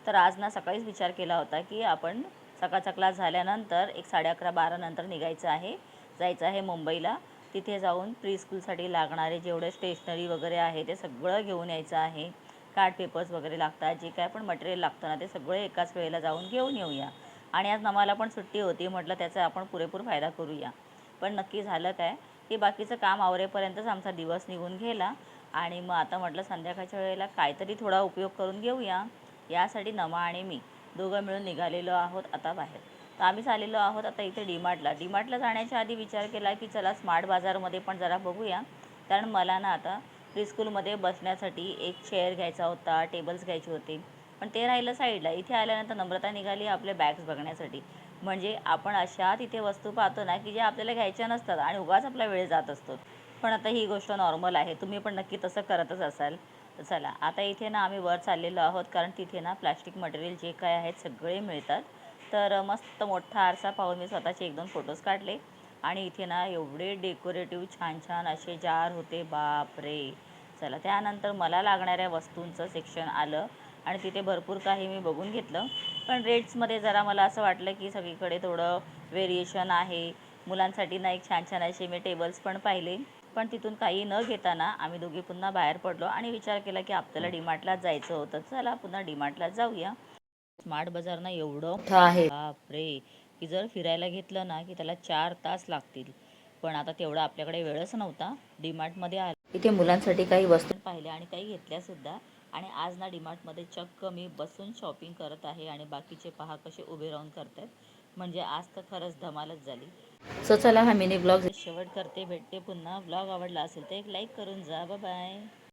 तर आज ना सकाळीच विचार केला होता की आपण सकाळचा क्लास झाल्यानंतर एक 11:30-12 नंतर निघायचं आहे, जायचं आहे मुंबईला. तिथे जाऊन प्री-स्कूलसाठी लागणारे जेवढे स्टेशनरी वगैरे आहे ते सगळं घेऊन यायचं आहे. कार्ड पेपर्स वगैरे लागतात, जे काय पण मटेरियल लागतं ना ते सगळे एकाच वेळेला जाऊन घेऊन येऊया. आणि आज नमाला पण सुट्टी होती, म्हटलं त्याचा आपण पुरेपूर फायदा करूया. पण नक्की झालं काय की बाकीचं काम आवरेपर्यंतच आमचा दिवस निघून गेला. आणि मग आता म्हटलं संध्याकाळच्या वेळेला काहीतरी थोडा उपयोग करून घेऊया. यासाठी नमा आणि मी दोघं मिळून निघालेलो आहोत आता बाहेर. तर आम्ही चाललेलो आहोत आता इथे डी मार्टला जाण्याच्या आधी विचार केला की चला स्मार्ट बाजारमध्ये पण जरा बघूया. कारण मला ना आता प्रीस्कूलमध्ये बसण्यासाठी एक चेअर घ्यायचा होता, टेबल्स घ्यायचे होते. पण ते राहिलं साईडला. इथे आल्यानंतर नम्रता निघाली आपले बॅग्स बघण्यासाठी. म्हणजे आपण अशा तिथे वस्तू पाहतो ना की ज्या आपल्याला घ्यायच्या नसतात आणि उगाच आपला वेळ जात असतो. पण आता ही गोष्ट नॉर्मल आहे, तुम्ही पण नक्की तसं करतच असाल. तर चला आता इथे ना आम्ही वर चाललेलो आहोत, कारण तिथे ना प्लॅस्टिक मटेरियल जे काय आहेत सगळे मिळतात. तर मस्त मोठा आरसा पाहून मी स्वतःचे 1-2 फोटोज काढले. आणि इथे ना एवढे डेकोरेटिव्ह छान छान असे जार होते, बापरे. चला त्यानंतर मला लागणाऱ्या वस्तूंचं सेक्शन आलं आणि तिथे भरपूर काही मी बघून घेतलं. पण रेट्समध्ये जरा मला असं वाटलं की सगळीकडे थोडं व्हेरिएशन आहे. मुलांसाठी ना एक छान छान असे मी टेबल्स पण पाहिले. पण तिथून काही न घेताना आम्ही दोघी पुन्हा बाहेर पडलो आणि विचार केला की आपल्याला डीमार्टलाच जायचं होतं, चला पुन्हा डीमार्टलाच जाऊया. स्मार्ट बाजार ना एवढं मोठं आहे बापरे, की जर फिरायला घेतलं ना की त्याला 4 तास लागतील. पण आता तेवढा आपल्याकडे वेळच नव्हता. डीमार्टमध्ये आलो, इथे मुलांसाठी काही वस्तू पाहिल्या आणि काही घेतल्यासुद्धा. आणि आज ना डीमार्टमध्ये चक्क मी बसून शॉपिंग करत आहे आणि बाकीचे पहा कसे उभे राहून करत आहेत. म्हणजे आज तर खरंच धमालच झाली. सो चला हा मिनी ब्लॉग शेवट करते. भेटते पुन्हा. ब्लॉग आवडला असेल तर एक लाईक करून जा. Bye bye.